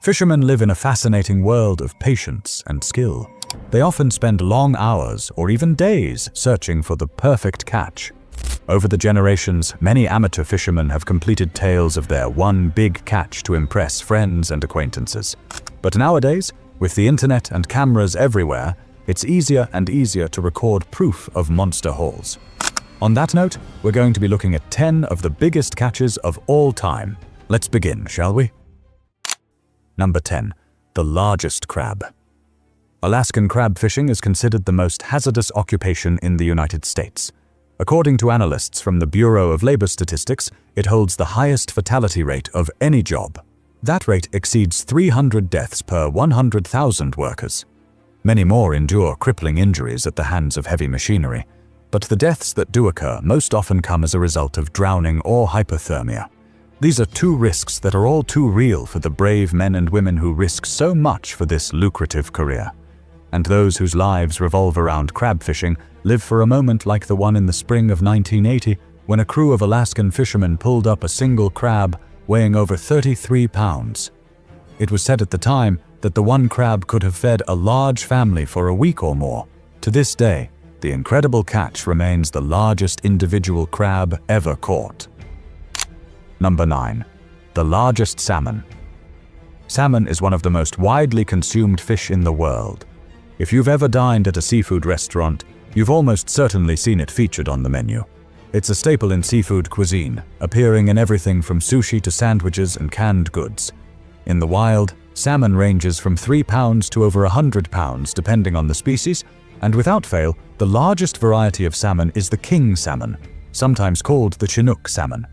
Fishermen live in a fascinating world of patience and skill. They often spend long hours or even days searching for the perfect catch. Over the generations, many amateur fishermen have completed tales of their one big catch to impress friends and acquaintances. But nowadays, with the internet and cameras everywhere, it's easier and easier to record proof of monster hauls. On that note, we're going to be looking at 10 of the biggest catches of all time. Let's begin, shall we? Number 10. The largest crab. Alaskan crab fishing is considered the most hazardous occupation in the United States. According to analysts from the Bureau of Labor Statistics, it holds the highest fatality rate of any job. That rate exceeds 300 deaths per 100,000 workers. Many more endure crippling injuries at the hands of heavy machinery, but the deaths that do occur most often come as a result of drowning or hypothermia. These are two risks that are all too real for the brave men and women who risk so much for this lucrative career. And those whose lives revolve around crab fishing live for a moment like the one in the spring of 1980, when a crew of Alaskan fishermen pulled up a single crab weighing over 33 pounds. It was said at the time that the one crab could have fed a large family for a week or more. To this day, the incredible catch remains the largest individual crab ever caught. Number 9. The largest salmon. Salmon is one of the most widely consumed fish in the world. If you've ever dined at a seafood restaurant, you've almost certainly seen it featured on the menu. It's a staple in seafood cuisine, appearing in everything from sushi to sandwiches and canned goods. In the wild, salmon ranges from 3 pounds to over 100 pounds depending on the species, and without fail, the largest variety of salmon is the king salmon, sometimes called the Chinook salmon.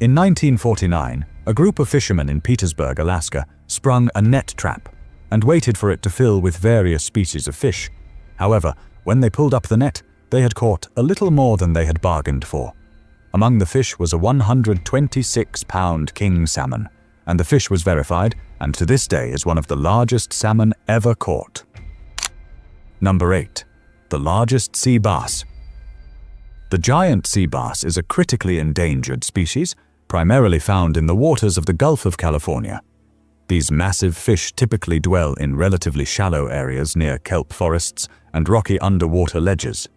In 1949, a group of fishermen in Petersburg, Alaska, sprung a net trap and waited for it to fill with various species of fish. However, when they pulled up the net, they had caught a little more than they had bargained for. Among the fish was a 126-pound king salmon, and the fish was verified and to this day is one of the largest salmon ever caught. Number 8. The largest sea bass. The giant sea bass is a critically endangered species, primarily found in the waters of the Gulf of California. These massive fish typically dwell in relatively shallow areas near kelp forests and rocky underwater ledges.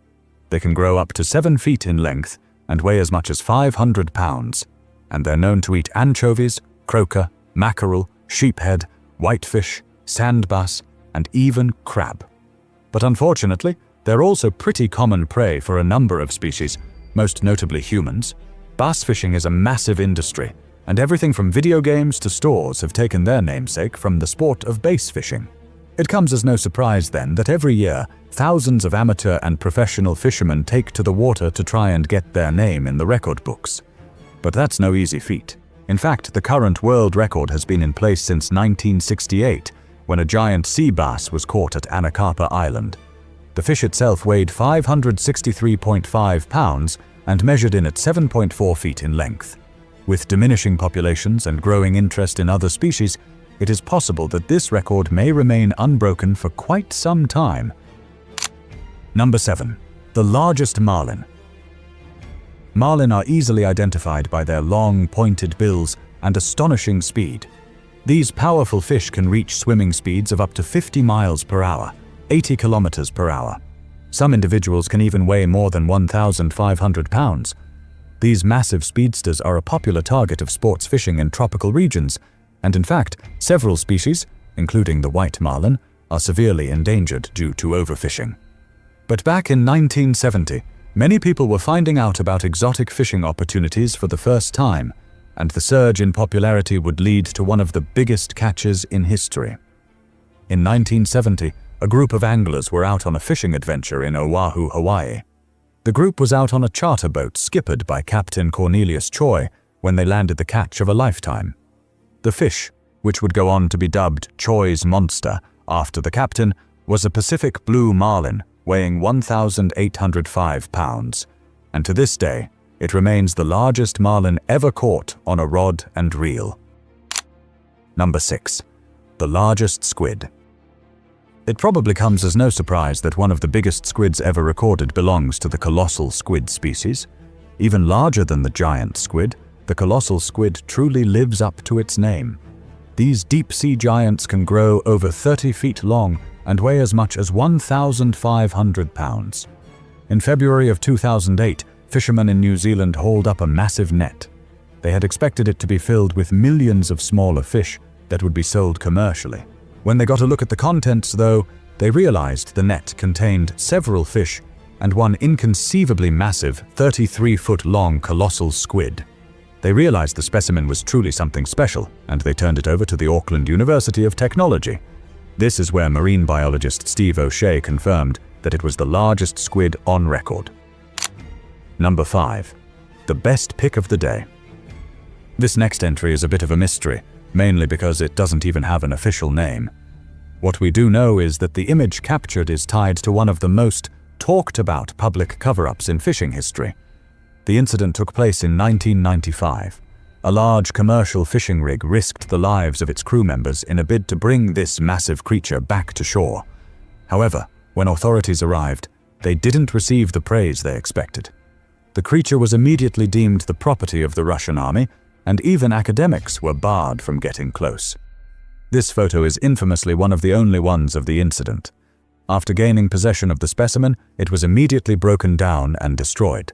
They can grow up to 7 feet in length and weigh as much as 500 pounds, and they're known to eat anchovies, croaker, mackerel, sheephead, whitefish, sand bass, and even crab. But unfortunately, they're also pretty common prey for a number of species, most notably humans. Bass fishing is a massive industry, and everything from video games to stores have taken their namesake from the sport of bass fishing. It comes as no surprise then that every year, thousands of amateur and professional fishermen take to the water to try and get their name in the record books. But that's no easy feat. In fact, the current world record has been in place since 1968, when a giant sea bass was caught at Anacapa Island. The fish itself weighed 563.5 pounds and measured in at 7.4 feet in length. With diminishing populations and growing interest in other species, it is possible that this record may remain unbroken for quite some time. Number 7. The largest marlin. Marlin are easily identified by their long, pointed bills and astonishing speed. These powerful fish can reach swimming speeds of up to 50 miles per hour, 80 kilometers per hour. Some individuals can even weigh more than 1,500 pounds. These massive speedsters are a popular target of sports fishing in tropical regions, and in fact, several species, including the white marlin, are severely endangered due to overfishing. But back in 1970, many people were finding out about exotic fishing opportunities for the first time, and the surge in popularity would lead to one of the biggest catches in history. In 1970, a group of anglers were out on a fishing adventure in Oahu, Hawaii. The group was out on a charter boat skippered by Captain Cornelius Choi when they landed the catch of a lifetime. The fish, which would go on to be dubbed Choi's Monster after the captain, was a Pacific blue marlin weighing 1,805 pounds, and to this day, it remains the largest marlin ever caught on a rod and reel. Number 6. The largest squid. It probably comes as no surprise that one of the biggest squids ever recorded belongs to the colossal squid species. Even larger than the giant squid, the colossal squid truly lives up to its name. These deep-sea giants can grow over 30 feet long and weigh as much as 1,500 pounds. In February of 2008, fishermen in New Zealand hauled up a massive net. They had expected it to be filled with millions of smaller fish that would be sold commercially. When they got a look at the contents, though, they realized the net contained several fish and one inconceivably massive 33-foot-long colossal squid. They realized the specimen was truly something special, and they turned it over to the Auckland University of Technology. This is where marine biologist Steve O'Shea confirmed that it was the largest squid on record. Number 5. The best pick of the day. This next entry is a bit of a mystery, mainly because it doesn't even have an official name. What we do know is that the image captured is tied to one of the most talked about public cover-ups in fishing history. The incident took place in 1995. A large commercial fishing rig risked the lives of its crew members in a bid to bring this massive creature back to shore. However, when authorities arrived, they didn't receive the praise they expected. The creature was immediately deemed the property of the Russian army, and even academics were barred from getting close. This photo is infamously one of the only ones of the incident. After gaining possession of the specimen, it was immediately broken down and destroyed.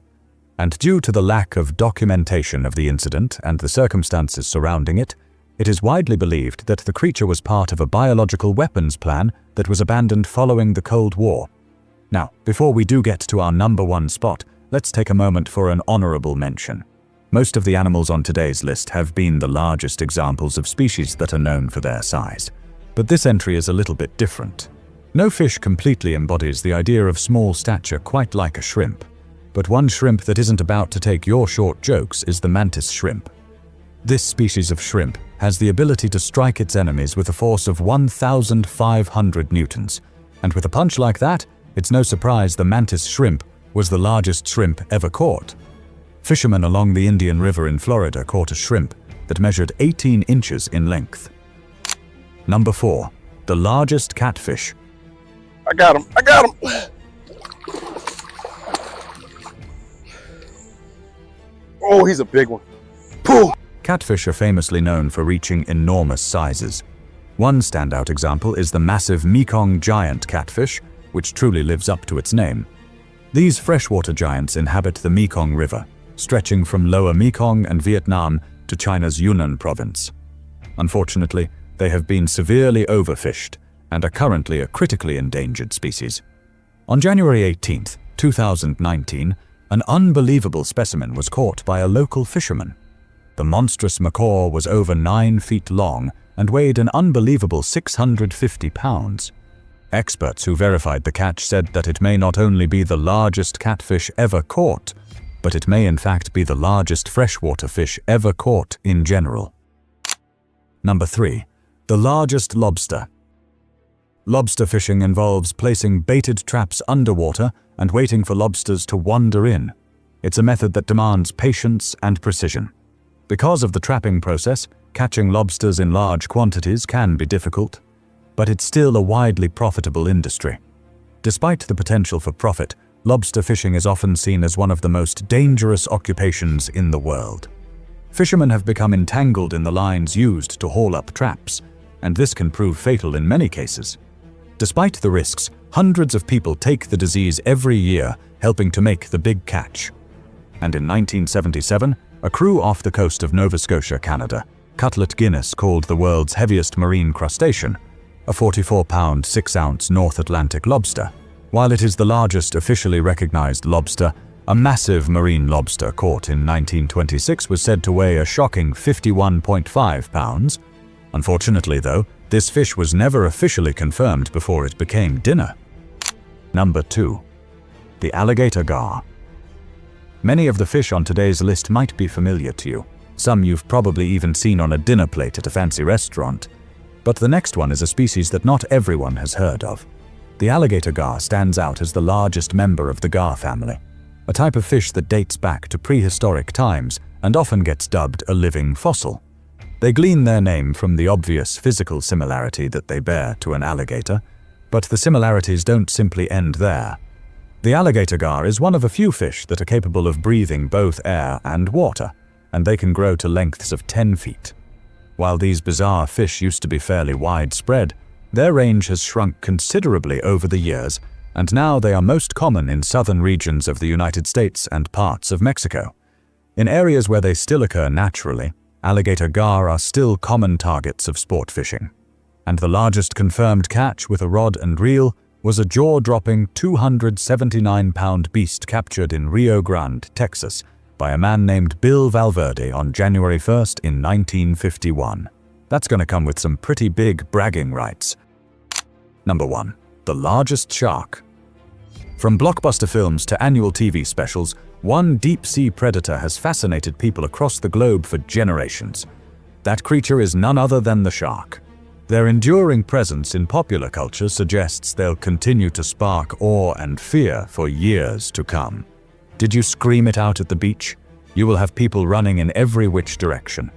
And due to the lack of documentation of the incident and the circumstances surrounding it, it is widely believed that the creature was part of a biological weapons plan that was abandoned following the Cold War. Now, before we do get to our number 1 spot, let's take a moment for an honorable mention. Most of the animals on today's list have been the largest examples of species that are known for their size. But this entry is a little bit different. No fish completely embodies the idea of small stature quite like a shrimp. But one shrimp that isn't about to take your short jokes is the mantis shrimp. This species of shrimp has the ability to strike its enemies with a force of 1,500 newtons. And with a punch like that, it's no surprise the mantis shrimp was the largest shrimp ever caught. Fishermen along the Indian River in Florida caught a shrimp that measured 18 inches in length. Number 4. The largest catfish. I got him! Oh, he's a big one. Pooh! Catfish are famously known for reaching enormous sizes. One standout example is the massive Mekong giant catfish, which truly lives up to its name. These freshwater giants inhabit the Mekong River, stretching from Lower Mekong and Vietnam to China's Yunnan province. Unfortunately, they have been severely overfished and are currently a critically endangered species. On January 18, 2019, an unbelievable specimen was caught by a local fisherman. The monstrous macaw was over 9 feet long and weighed an unbelievable 650 pounds. Experts who verified the catch said that it may not only be the largest catfish ever caught, but it may in fact be the largest freshwater fish ever caught in general. Number 3. The largest lobster. Lobster fishing involves placing baited traps underwater and waiting for lobsters to wander in. It's a method that demands patience and precision. Because of the trapping process, catching lobsters in large quantities can be difficult, but it's still a widely profitable industry. Despite the potential for profit, lobster fishing is often seen as one of the most dangerous occupations in the world. Fishermen have become entangled in the lines used to haul up traps, and this can prove fatal in many cases. Despite the risks, hundreds of people take the disease every year, helping to make the big catch. And in 1977, a crew off the coast of Nova Scotia, Canada, Cutlet Guinness called the world's heaviest marine crustacean, a 44-pound, 6-ounce North Atlantic lobster. While it is the largest officially recognized lobster, a massive marine lobster caught in 1926 was said to weigh a shocking 51.5 pounds. Unfortunately, though, this fish was never officially confirmed before it became dinner. Number 2. The alligator gar. Many of the fish on today's list might be familiar to you. Some you've probably even seen on a dinner plate at a fancy restaurant. But the next one is a species that not everyone has heard of. The alligator gar stands out as the largest member of the gar family, a type of fish that dates back to prehistoric times and often gets dubbed a living fossil. They glean their name from the obvious physical similarity that they bear to an alligator, but the similarities don't simply end there. The alligator gar is one of a few fish that are capable of breathing both air and water, and they can grow to lengths of 10 feet. While these bizarre fish used to be fairly widespread, their range has shrunk considerably over the years, and now they are most common in southern regions of the United States and parts of Mexico. In areas where they still occur naturally, alligator gar are still common targets of sport fishing. And the largest confirmed catch with a rod and reel was a jaw-dropping 279-pound beast captured in Rio Grande, Texas, by a man named Bill Valverde on January 1st in 1951. That's going to come with some pretty big bragging rights. Number 1. The largest shark. From blockbuster films to annual TV specials, one deep-sea predator has fascinated people across the globe for generations. That creature is none other than the shark. Their enduring presence in popular culture suggests they'll continue to spark awe and fear for years to come. Did you scream it out at the beach? You will have people running in every which direction.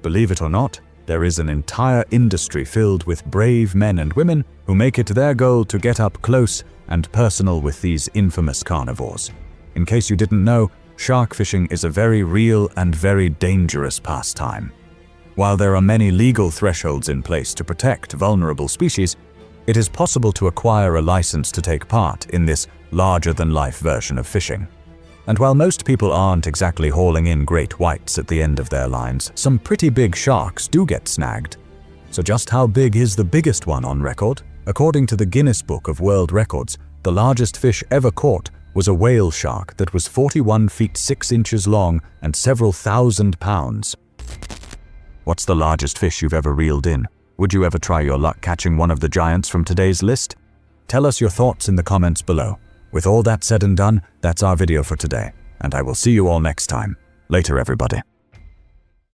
Believe it or not, there is an entire industry filled with brave men and women who make it their goal to get up close and personal with these infamous carnivores. In case you didn't know, shark fishing is a very real and very dangerous pastime. While there are many legal thresholds in place to protect vulnerable species, it is possible to acquire a license to take part in this larger-than-life version of fishing. And while most people aren't exactly hauling in great whites at the end of their lines, some pretty big sharks do get snagged. So just how big is the biggest one on record? According to the Guinness Book of World Records, the largest fish ever caught was a whale shark that was 41 feet 6 inches long and several thousand pounds. What's the largest fish you've ever reeled in? Would you ever try your luck catching one of the giants from today's list? Tell us your thoughts in the comments below. With all that said and done, that's our video for today, and I will see you all next time. Later, everybody.